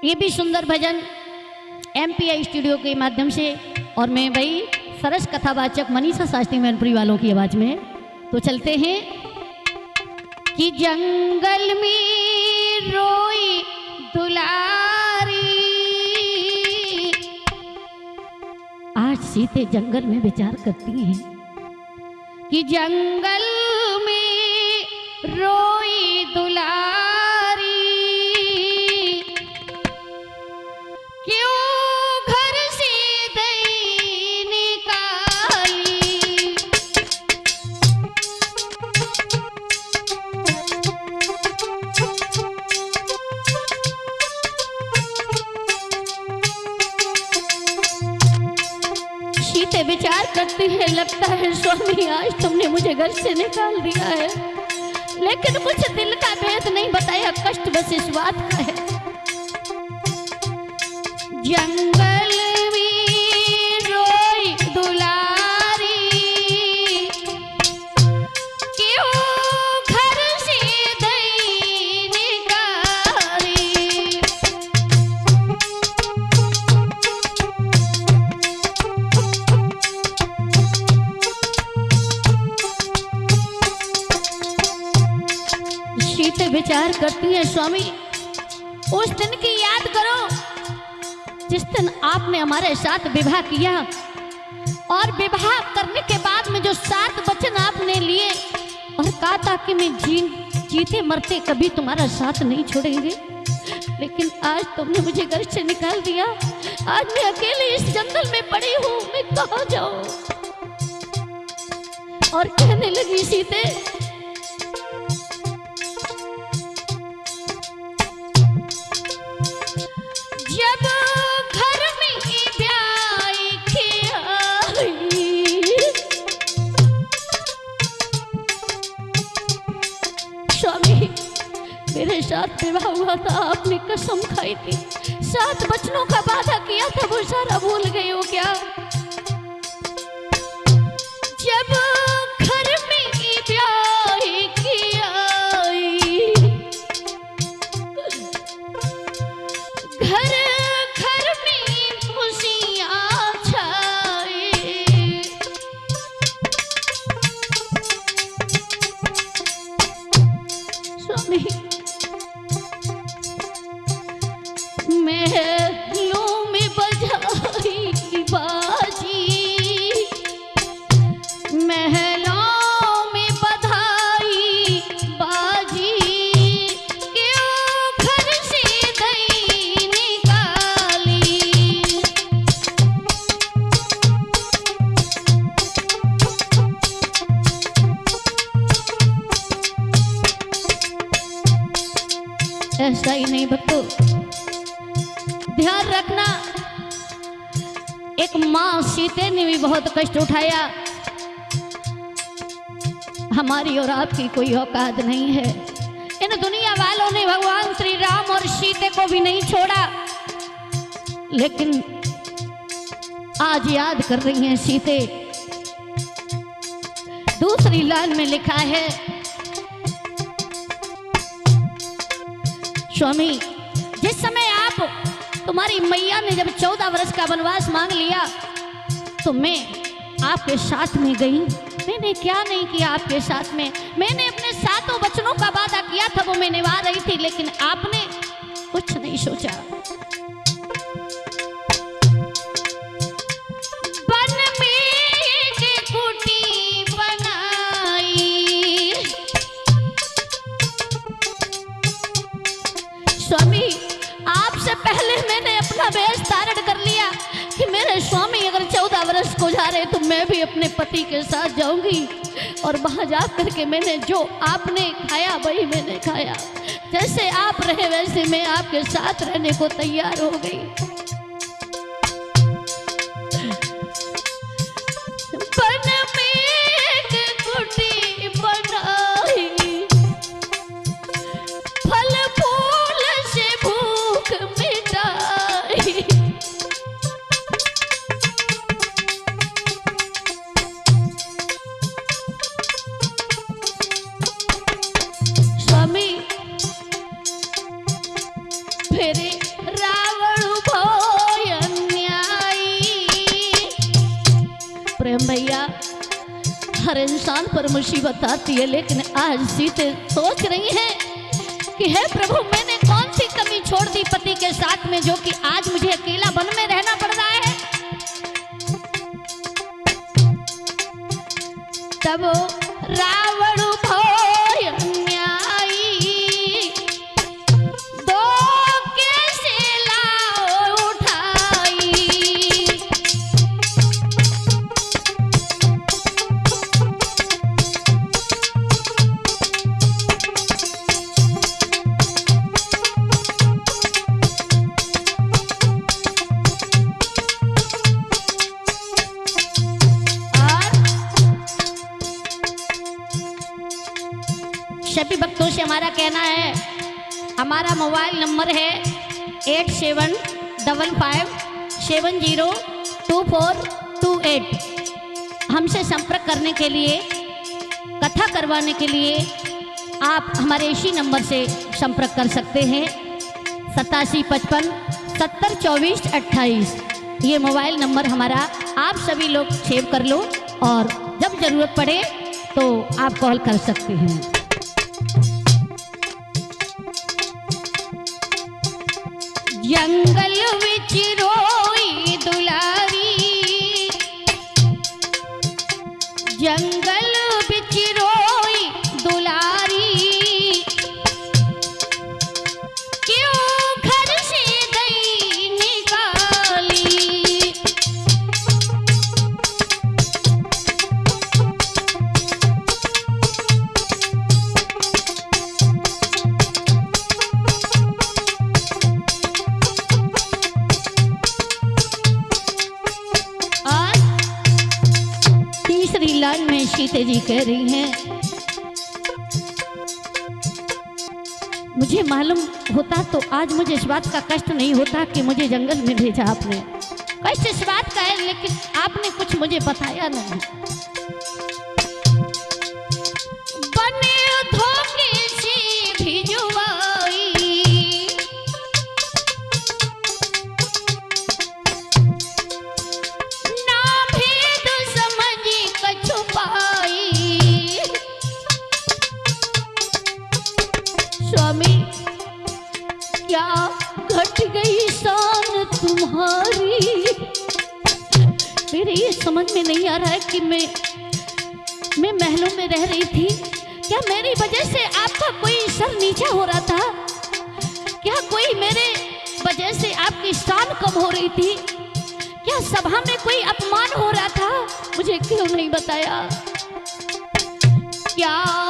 ये भी सुंदर भजन MPI स्टूडियो के माध्यम से, और मैं भाई सरस कथावाचक मनीषा शास्त्री मैनपुरी वालों की आवाज में। तो चलते हैं कि जंगल में रोई दुलारी। आज सीते जंगल में विचार करती हैं कि जंगल में रोई दुलारी, क्यों घर से दई निकाली। सीते विचार करती है, लगता है स्वामी आज तुमने मुझे घर से निकाल दिया है, लेकिन कुछ दिल का भेद नहीं बताया, कष्ट बस इस बात का है। जंगल में रोई दुलारी, क्यों घर से दई निकाली। सीते विचार करती है, स्वामी उस दिन की याद करो जिस दिन आपने हमारे साथ विवाह किया, और विवाह करने के बाद में जो 7 वचन आपने लिए और कहा था कि मैं जीते मरते कभी तुम्हारा साथ नहीं छोड़ेंगे, लेकिन आज तुमने मुझे घर से निकाल दिया। आज मैं अकेले इस जंगल में पड़ी हूँ, मैं कहाँ जाऊं। और कहने लगी सीते, जब घर में ब्याह की आई, स्वामी मेरे साथ विवाह हुआ था, आपने कसम खाई थी, 7 वचनों का वादा किया था, वो सारा भूल गई हो क्या। जब घर में ब्याह की आई, घर घर में खुशियां छाए, स्वामी महलों में बजाई बाजी, महलों में बधाई बाजी, क्यों घर से दई निकाली। ऐसा ही नहीं भक्तों, ध्यान रखना, एक मां सीते ने भी बहुत कष्ट उठाया। हमारी और आपकी कोई औकात नहीं है। इन दुनिया वालों ने भगवान श्री राम और सीते को भी नहीं छोड़ा, लेकिन आज याद कर रही हैं सीते। दूसरी लाइन में लिखा है, स्वामी जिस समय आप तुम्हारी मैया ने जब 14 वर्ष का वनवास मांग लिया, तो मैं आपके साथ में गई। मैंने क्या नहीं किया आपके साथ में, मैंने अपने 7 वचनों का वादा किया था, वो मैं निभा रही थी, लेकिन आपने कुछ नहीं सोचा। वन में एक कुटी बनाई, स्वामी आपसे पहले मैंने अपना वेश धारण कर लिया कि मेरे स्वामी अगर 14 वर्ष को जा रहे तो मैं भी अपने पति के साथ जाऊंगी, और वहां जा करके मैंने जो आपने खाया वही मैंने खाया, जैसे आप रहे वैसे मैं आपके साथ रहने को तैयार हो गई। वन में एक कुटी बनाई, फल फूल से भूख मिटाई, स्वामी फिर राम हर इंसान पर मुसीबत आती है, लेकिन आज सीते सोच रही हैं कि हे प्रभु, मैंने कौन सी कमी छोड़ दी पति के साथ में, जो कि आज मुझे अकेला वन में रहना पड़ रहा है। तब रावण भय न्यायी, दो कैसे लाओ उठाई। सभी भक्तों से हमारा कहना है, हमारा मोबाइल नंबर है 8755702428। हमसे संपर्क करने के लिए, कथा करवाने के लिए आप हमारे इसी नंबर से संपर्क कर सकते हैं। 8755 702428 ये मोबाइल नंबर हमारा, आप सभी लोग सेव कर लो और जब ज़रूरत पड़े तो आप कॉल कर सकते हैं। जंगल विच रोई दुलारी, जंगल विच रोई दुलारी, क्यों घर से गई निकाली। लाइन में सीते जी कह रही हैं, मुझे मालूम होता तो आज मुझे इस बात का कष्ट नहीं होता कि मुझे जंगल में भेजा आपने। कष्ट इस बात का है, लेकिन आपने कुछ मुझे बताया नहीं। बने धोखे से भिजवाई, स्वामी क्या घट गई शान तुम्हारी। मेरे ये समझ में नहीं आ रहा है कि मैं महलों में रह रही थी, क्या मेरी वजह से आपका कोई सर नीचा हो रहा था? क्या कोई मेरे वजह से आपकी शान कम हो रही थी? क्या सभा में कोई अपमान हो रहा था? मुझे क्यों नहीं बताया? क्या